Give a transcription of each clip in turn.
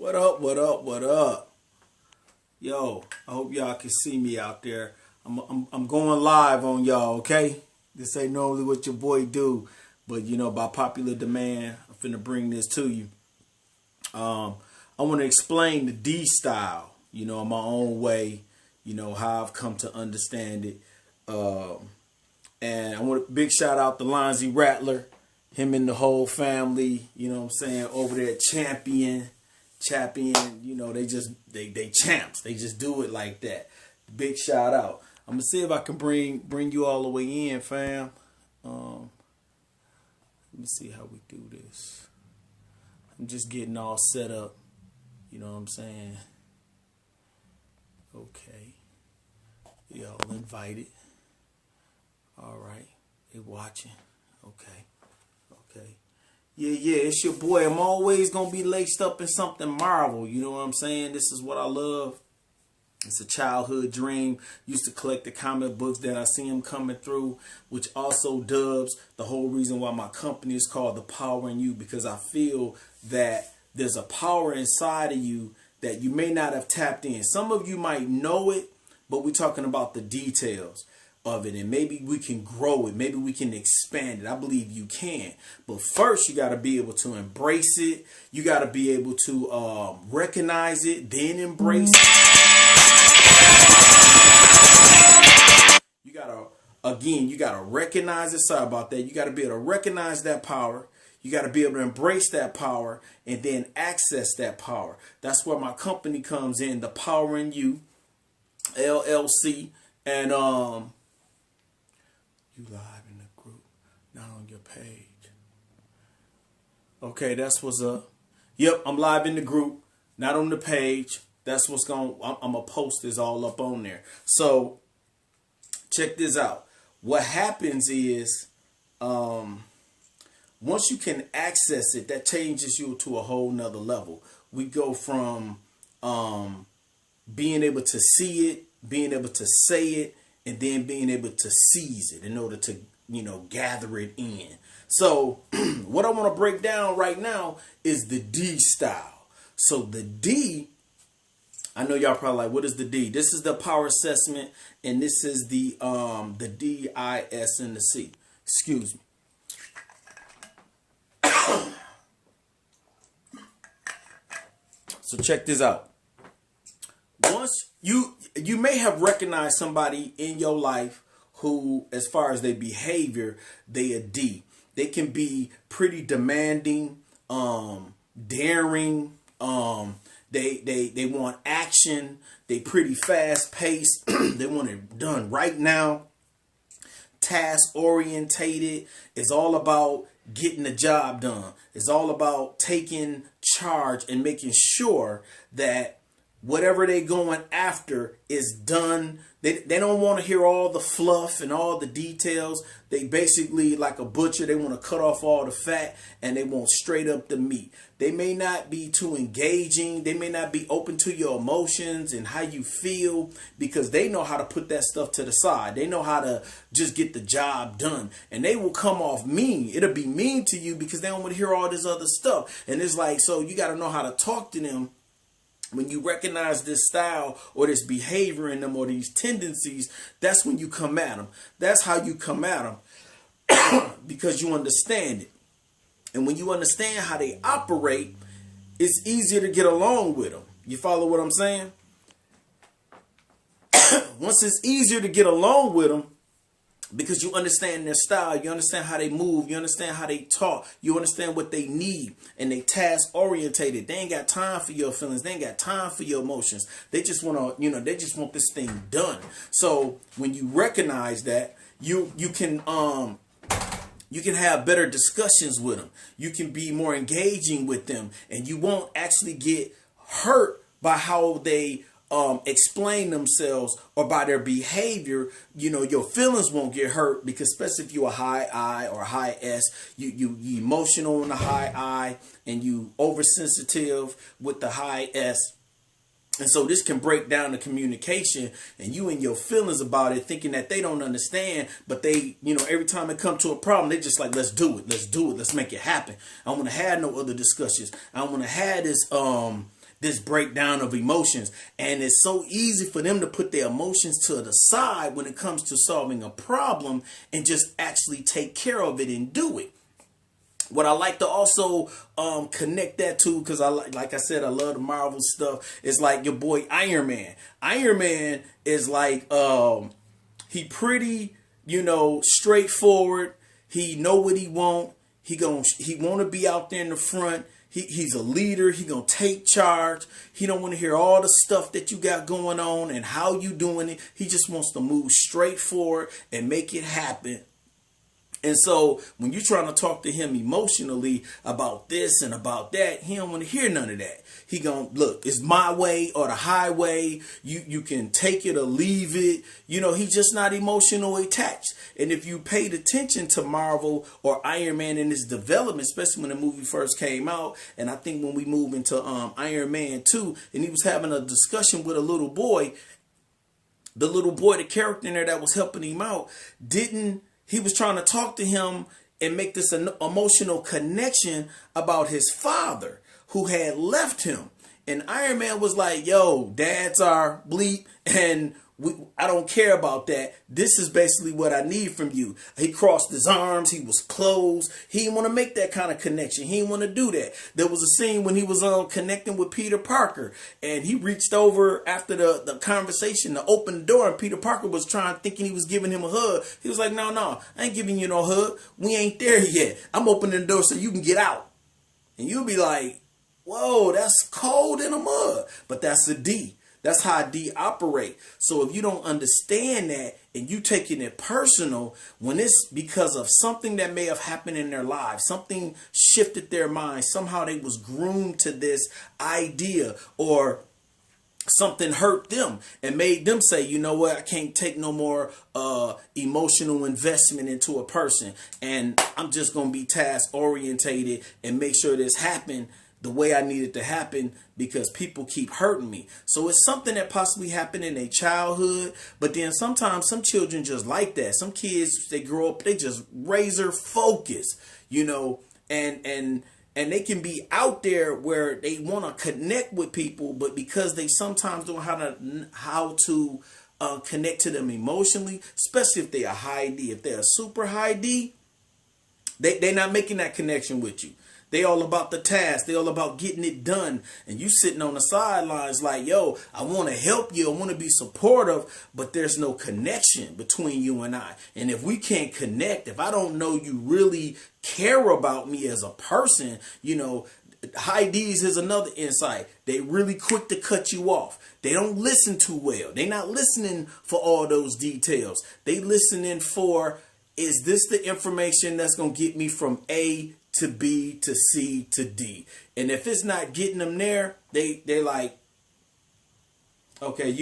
What up, what up, what up? Yo, I hope y'all can see me out there. I'm going live on y'all, okay? This ain't normally what your boy do, but by popular demand, I'm finna bring this to you. I want to explain the D style, in my own way, how I've come to understand it. And I want a big shout out to Lonzy Rattler, him and the whole family, over there at Champion, they champs. They just do it like that. Big shout out. I'm gonna see if I can bring you all the way in, fam. Let me see how we do this. I'm just getting all set up. You know what I'm saying? Okay. Y'all invited. All right. They watching. Okay. Yeah, it's your boy. I'm always going to be laced up in something Marvel. You know what I'm saying? This is what I love. It's a childhood dream. Used to collect the comic books that I see them coming through, which also dubs the whole reason why my company is called The Power in You, because I feel that there's a power inside of you that you may not have tapped in. Some of you might know it, but we're talking about the details of it, and maybe we can grow it, maybe we can expand it. I believe you can, but first you got to be able to embrace it. You got to be able to recognize it, then embrace it. You gotta recognize it. Sorry about that. You got to be able to recognize that power. You got to be able to embrace that power and then access that power. That's where my company comes in, The Power in You, LLC, and you live in the group, not on your page. Okay, that's what's up. Yep, I'm live in the group, not on the page. That's what's going. I'm gonna post this all up on there. So check this out. What happens is, once you can access it, that changes you to a whole nother level. We go from being able to see it, being able to say it, and then being able to seize it in order to, gather it in. So what I want to break down right now is the D style. So the D, I know y'all probably like, what is the D? This is the power assessment, and this is the D, I, S, and the C. Excuse me. So check this out. Once you may have recognized somebody in your life who, as far as their behavior, they a D. They can be pretty demanding, daring. They want action. They pretty fast paced. They want it done right now. Task orientated. It's all about getting the job done. It's all about taking charge and making sure that whatever they going after is done. They don't want to hear all the fluff and all the details. They basically, like a butcher, they want to cut off all the fat and they want straight up the meat. They may not be too engaging. They may not be open to your emotions and how you feel, because they know how to put that stuff to the side. They know how to just get the job done, and they will come off mean. It'll be mean to you because they don't want to hear all this other stuff. And it's like, so you got to know how to talk to them. When you recognize this style or this behavior in them or these tendencies, that's when you come at them. That's how you come at them, because you understand it. And when you understand how they operate, it's easier to get along with them. You follow what I'm saying? Once it's easier to get along with them, because you understand their style, you understand how they move, you understand how they talk, you understand what they need, and they task orientated. They ain't got time for your feelings. They ain't got time for your emotions. They just want to, they just want this thing done. So when you recognize that, you can have better discussions with them. You can be more engaging with them, and you won't actually get hurt by how they explain themselves or by their behavior. Your feelings won't get hurt, because especially if you're a high I or a high S, you emotional in the high I and you oversensitive with the high S. And so this can break down the communication, and you and your feelings about it, thinking that they don't understand, but they, every time it comes to a problem, they just like, let's do it, let's make it happen. I don't want to have no other discussions. I don't want to have this this breakdown of emotions. And it's so easy for them to put their emotions to the side when it comes to solving a problem and just actually take care of it and do it. What I like to also connect that to, because like I said, I love the Marvel stuff. It's like your boy Iron Man. Iron Man is like he pretty, straightforward. He know what he want. He want to be out there in the front. He's a leader. He gonna take charge. He don't want to hear all the stuff that you got going on and how you doing it. He just wants to move straight forward and make it happen. And so when you're trying to talk to him emotionally about this and about that, he don't want to hear none of that. He gonna, look, it's my way or the highway. You can take it or leave it. He's just not emotionally attached. And if you paid attention to Marvel or Iron Man in his development, especially when the movie first came out, and I think when we move into Iron Man 2, and he was having a discussion with a little boy, the character in there that was helping him out, he was trying to talk to him and make this an emotional connection about his father who had left him. And Iron Man was like, yo, dads are bleep and I don't care about that. This is basically what I need from you. He crossed his arms. He was closed. He didn't want to make that kind of connection. He didn't want to do that. There was a scene when he was connecting with Peter Parker, and he reached over after the conversation to open the door, and Peter Parker was thinking he was giving him a hug. He was like, no, I ain't giving you no hug. We ain't there yet. I'm opening the door so you can get out. And you'll be like, whoa, that's cold in the mud. But that's a D. That's how D operate. So if you don't understand that and you taking it personal, when it's because of something that may have happened in their lives, something shifted their mind, somehow they was groomed to this idea, or something hurt them and made them say, you know what, I can't take no more emotional investment into a person, and I'm just going to be task orientated and make sure this happened the way I need it to happen because people keep hurting me. So it's something that possibly happened in their childhood, but then sometimes some children just like that. Some kids, they grow up, they just razor focus, and they can be out there where they want to connect with people, but because they sometimes don't know how to connect to them emotionally, especially if they're a high D. If they're a super high D, they're not making that connection with you. They all about the task. They all about getting it done. And you sitting on the sidelines like, yo, I want to help you. I want to be supportive, but there's no connection between you and I. And if we can't connect, if I don't know you really care about me as a person, high D's is another insight. They really quick to cut you off. They don't listen too well. They're not listening for all those details. They listening for, is this the information that's going to get me from A to B to C to D? And if it's not getting them there, they're like, okay,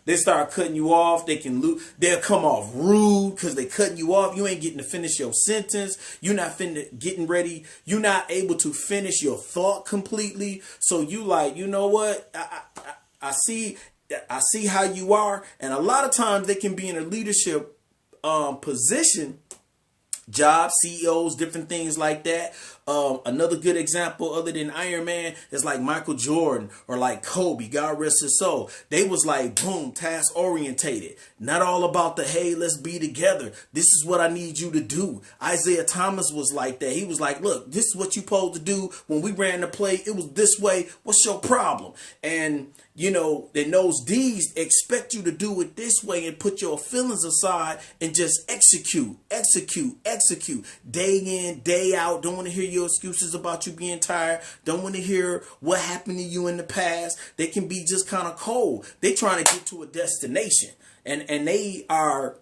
they start cutting you off. They'll come off rude because they cutting you off. You ain't getting to finish your sentence. You're not getting ready. You're not able to finish your thought completely. So you like, you know what? I see how you are. And a lot of times they can be in a leadership position, jobs, CEOs, different things like that. Another good example other than Iron Man is like Michael Jordan or like Kobe, God rest his soul. They was like, boom, task orientated. Not all about the, hey, let's be together. This is what I need you to do. Isaiah Thomas was like that. He was like, look, this is what you supposed to do. When we ran the play, it was this way. What's your problem? And then those D's expect you to do it this way and put your feelings aside and just execute. Day in, day out. Don't want to hear your excuses about you being tired. Don't want to hear what happened to you in the past. They can be just kind of cold. They trying to get to a destination. And they are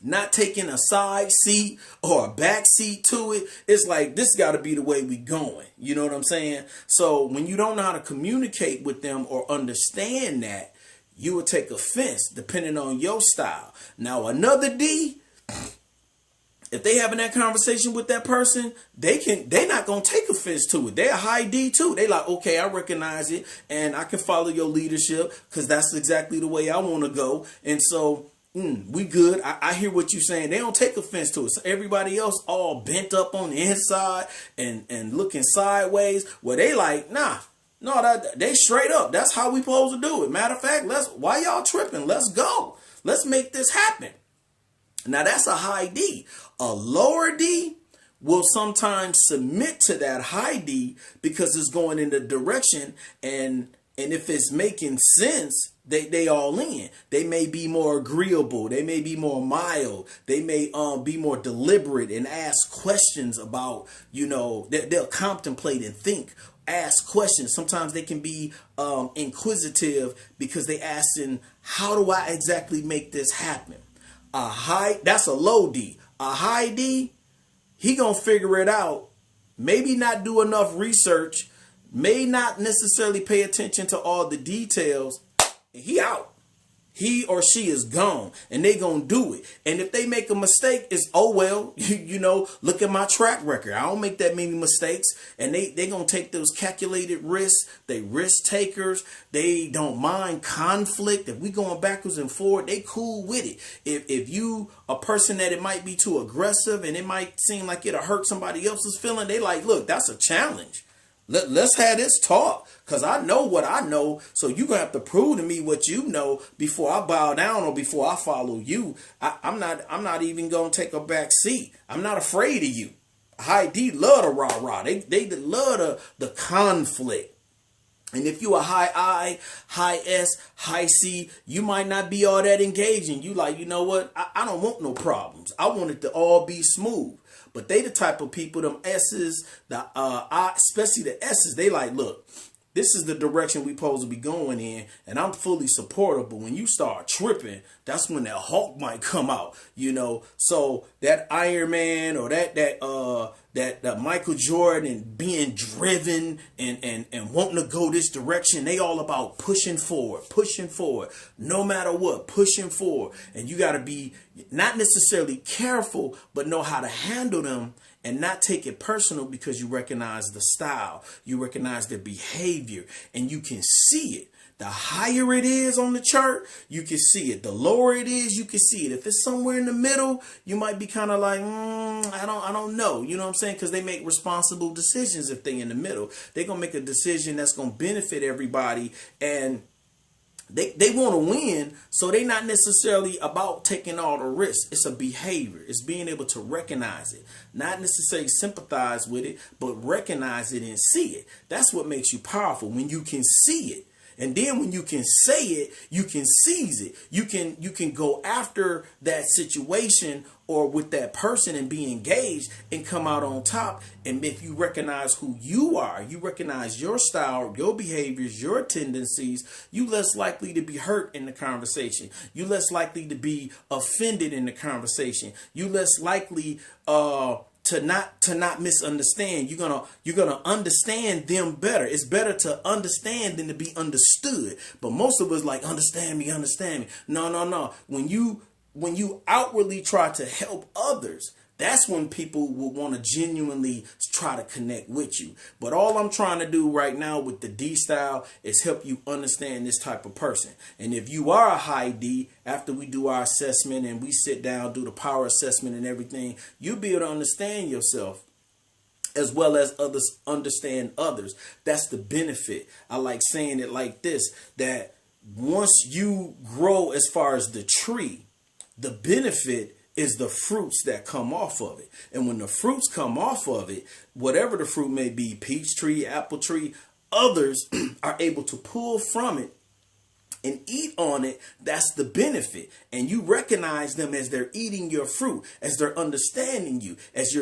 not taking a side seat or a back seat to it. It's like, this got to be the way we going. You know what I'm saying? So when you don't know how to communicate with them or understand that, you will take offense depending on your style. Now, another D, if they having that conversation with that person, they're not going to take offense to it. They're a high D too. They like, okay, I recognize it and I can follow your leadership because that's exactly the way I want to go. And so we good. I hear what you're saying. They don't take offense to it. So everybody else all bent up on the inside and looking sideways. Well, they like, nah, No, that they straight up. That's how we supposed to do it. Matter of fact, why y'all tripping? Let's go. Let's make this happen. Now that's a high D. A lower D will sometimes submit to that high D because it's going in the direction, and if it's making sense, they all in. They may be more agreeable. They may be more mild. They may be more deliberate and ask questions about, they'll contemplate and think, ask questions. Sometimes they can be inquisitive because they asking, how do I exactly make this happen? That's a low D. A high D, he gonna figure it out. Maybe not do enough research, may not necessarily pay attention to all the details, and he out. He or she is gone, and they gonna do it. And if they make a mistake, it's, oh well, look at my track record. I don't make that many mistakes. And they gonna take those calculated risks. They risk takers. They don't mind conflict. If we going backwards and forward, they cool with it. If you a person that it might be too aggressive and it might seem like it'll hurt somebody else's feeling, they like, look, that's a challenge. Let's have this talk, because I know what I know, so you're going to have to prove to me what you know before I bow down or before I follow you. I'm not even going to take a back seat. I'm not afraid of you. High D love the rah-rah. They love the conflict. And if you a high I, high S, high C, you might not be all that engaging. You like, you know what? I don't want no problems. I want it to all be smooth. But they the type of people, them S's, especially the S's, they like, look, this is the direction we supposed to be going in, and I'm fully supportive. But when you start tripping, that's when that Hulk might come out, So that Iron Man or that Michael Jordan and being driven and wanting to go this direction, they all about pushing forward, no matter what, pushing forward. And you got to be not necessarily careful, but know how to handle them and not take it personal, because you recognize the style, you recognize their behavior, and you can see it. The higher it is on the chart, you can see it. The lower it is, you can see it. If it's somewhere in the middle, you might be kind of like, I don't know. You know what I'm saying? Because they make responsible decisions if they in the middle. They're going to make a decision that's going to benefit everybody, and they want to win, so they're not necessarily about taking all the risks. It's a behavior. It's being able to recognize it. Not necessarily sympathize with it, but recognize it and see it. That's what makes you powerful, when you can see it. And then when you can say it, you can seize it. You can go after that situation or with that person and be engaged and come out on top. And if you recognize who you are, you recognize your style, your behaviors, your tendencies, you less likely to be hurt in the conversation. You less likely to be offended in the conversation. You less likely to not misunderstand. You're gonna understand them better. It's better to understand than to be understood. But most of us like, understand me. No. When you outwardly try to help others, that's when people will want to genuinely try to connect with you. But all I'm trying to do right now with the D style is help you understand this type of person. And if you are a high D, after we do our assessment and we sit down, do the power assessment and everything, you'll be able to understand yourself as well as others understand others. That's the benefit. I like saying it like this, that once you grow as far as the tree, the benefit is the fruits that come off of it. And when the fruits come off of it, whatever the fruit may be, peach tree, apple tree, others are able to pull from it and eat on it. That's the benefit. And you recognize them as they're eating your fruit, as they're understanding you, as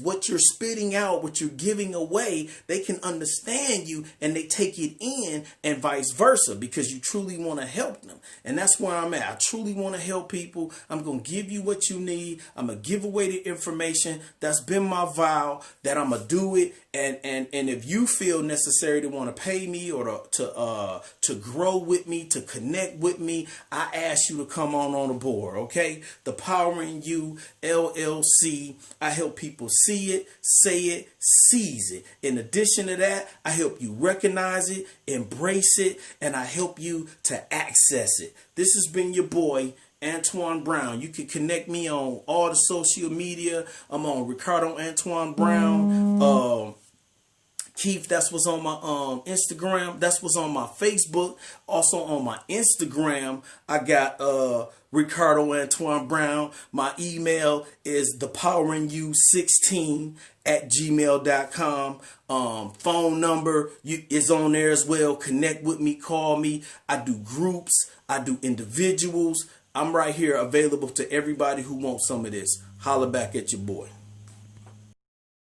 what you're spitting out, what you're giving away, they can understand you and they take it in, and vice versa, because you truly want to help them. And that's where I'm at. I truly want to help people. I'm going to give you what you need. I'm going to give away the information. That's been my vow, that I'm going to do it. And if you feel necessary to want to pay me or to grow with me, to connect with me, I ask you to come on the board, okay? The Power in You LLC. I help people see it, say it, seize it. In addition to that, I help you recognize it, embrace it, and I help you to access it. This has been your boy, Antoine Brown. You can connect me on all the social media. I'm on R.Antoine Brown. Keith, that's what's on my Instagram. That's what's on my Facebook. Also on my Instagram, I got Ricardo Antoine Brown. My email is thepoweringyou16@gmail.com. Phone number is on there as well. Connect with me, call me. I do groups, I do individuals. I'm right here available to everybody who wants some of this. Holla back at your boy.